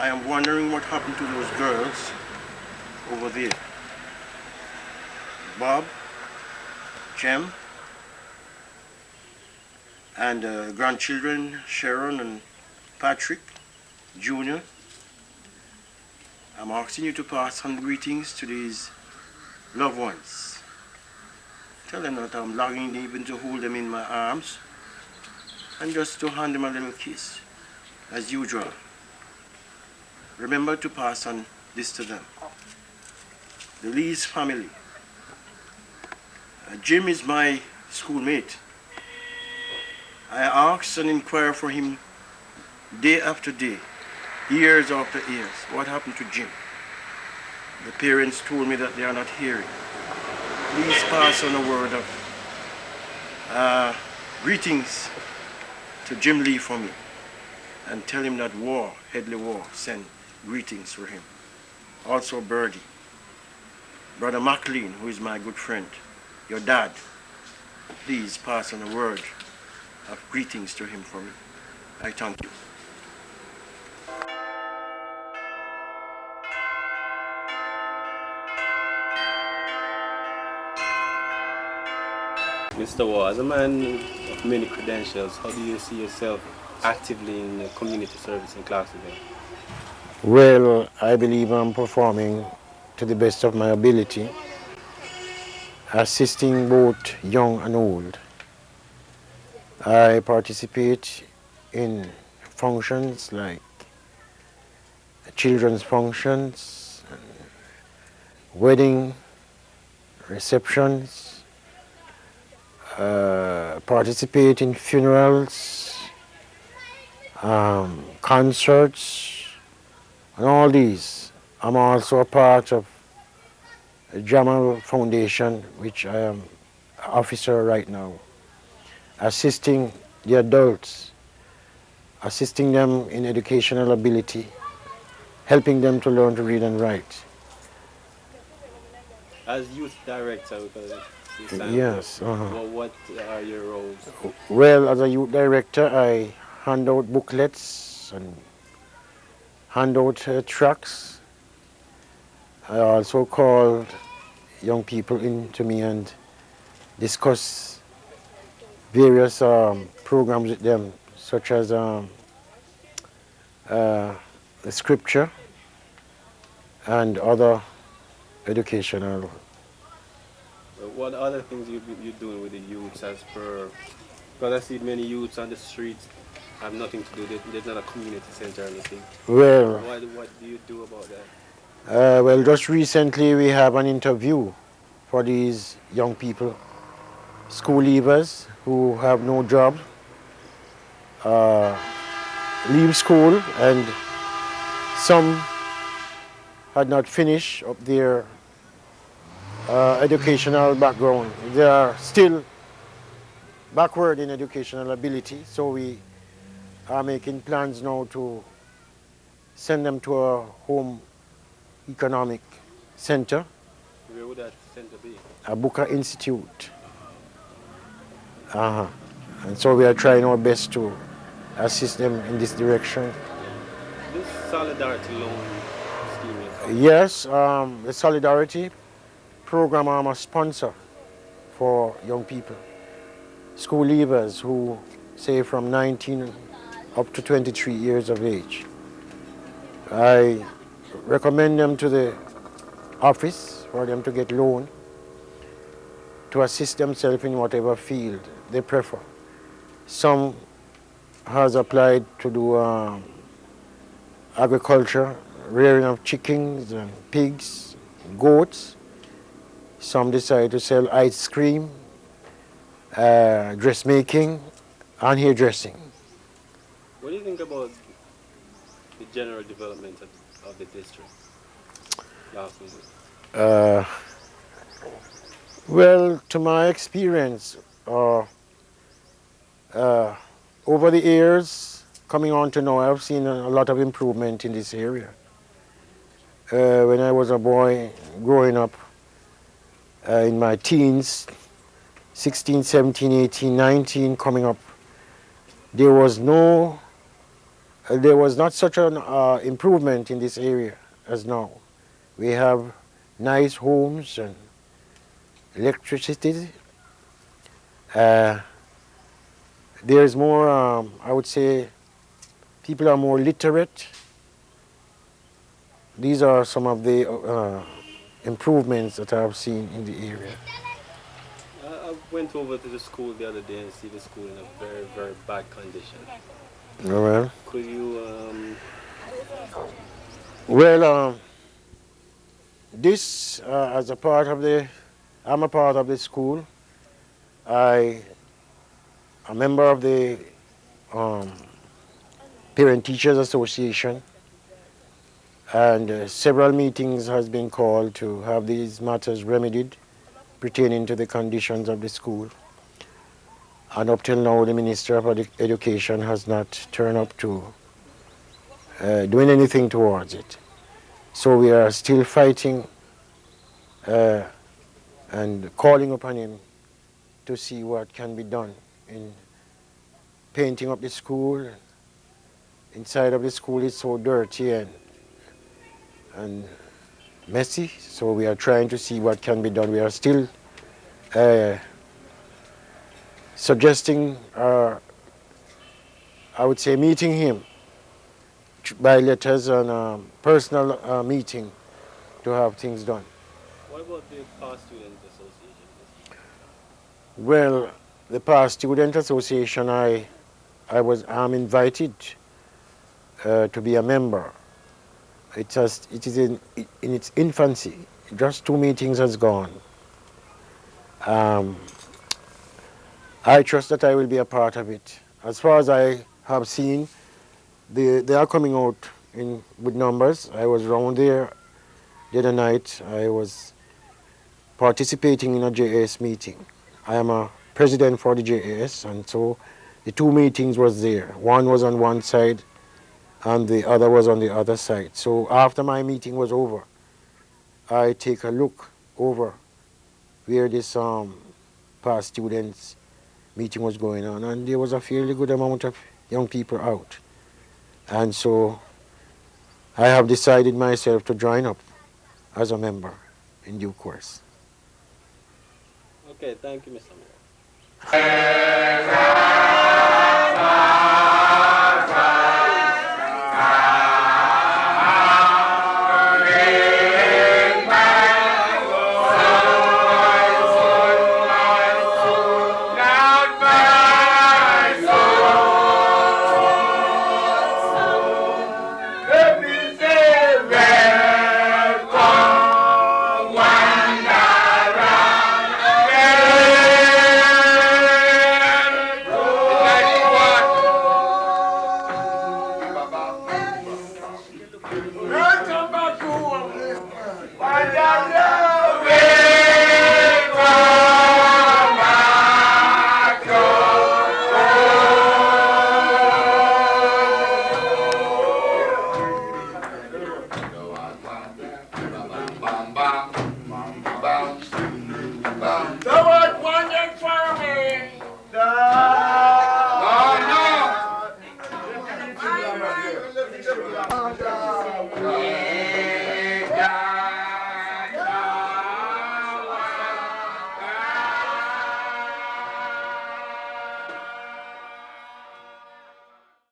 I am wondering what happened to those girls over there. Bob, Jem, and grandchildren Sharon and Patrick Jr. I'm asking you to pass on greetings to these loved ones. Tell them that I'm longing even to hold them in my arms and just to hand them a little kiss, as usual. Remember to pass on this to them. The Lee's family. Jim is my schoolmate. I ask and inquire for him day after day, years after years. What happened to Jim? The parents told me that they are not hearing. Please pass on a word of greetings to Jim Lee for me and tell him that Waugh, Headley Waugh, sent greetings for him. Also Birdie, Brother McLean, who is my good friend, your dad. Please pass on a word of greetings to him for me. I thank you. Mr. Waugh, as a man of many credentials, how do you see yourself actively in community service in Clarksonville? Well, I believe I'm performing to the best of my ability, assisting both young and old. I participate in functions like children's functions, wedding receptions, participate in funerals, concerts, and all these. I'm also a part of the JAMAL Foundation, which I am officer right now, assisting the adults, assisting them in educational ability, helping them to learn to read and write. As youth director, because yes. What are your roles? Well, as a youth director, I hand out booklets and hand out tracts. I also call young people in to me and discuss various programs with them, such as the scripture and other educational. What other things you're doing with the youths as per, because I see many youths on the streets have nothing to do, there's not a community center or anything. Well, what do you do about that? Well, just recently we have an interview for these young people, school leavers who have no job, leave school, and some had not finished up their educational background. They are still backward in educational ability, so we are making plans now to send them to a home economic center. Where would that center be? A Booker Institute. And so we are trying our best to assist them in this direction. This solidarity loan scheme? Yes, the Solidarity program, I'm a sponsor for young people, school leavers who say from 19 up to 23 years of age. I recommend them to the office for them to get loan to assist themselves in whatever field they prefer. Some has applied to do agriculture, rearing of chickens and pigs, goats. Some decide to sell ice cream, dressmaking, and hairdressing. What do you think about the general development of the district? Well, to my experience, over the years, coming on to now, I've seen a lot of improvement in this area. When I was a boy growing up in my teens, 16, 17, 18, 19, coming up, there was no there was not such an improvement in this area as now. We have nice homes and electricity. There's more, I would say, people are more literate. These are some of the improvements that I've seen in the area. I went over to the school the other day and see the school in a very, very bad condition. Oh, well. Could you, Well, this, as a part of the, I'm a part of the school. I'm a member of the Parent Teachers Association, and several meetings has been called to have these matters remedied pertaining to the conditions of the school. And up till now, the Minister of Education has not turned up to doing anything towards it. So we are still fighting and calling upon him to see what can be done in painting up the school. Inside of the school is so dirty and messy, so we are trying to see what can be done. We are still suggesting, I would say, meeting him by letters and personal meeting to have things done. what about the Past Student Association? Well, the Past Student Association, I'm invited to be a member. It is in its infancy. Just 2 meetings has gone. I trust that I will be a part of it. As far as I have seen, they are coming out with numbers. I was around there the other night. I was participating in a JAS meeting. I am a president for the JAS, and so the 2 meetings was there. One was on one side and the other was on the other side. So after my meeting was over, I take a look over where this Past Students meeting was going on, and there was a fairly good amount of young people out. And so I have decided myself to join up as a member in due course. Okay, thank you, Mr. Mayor.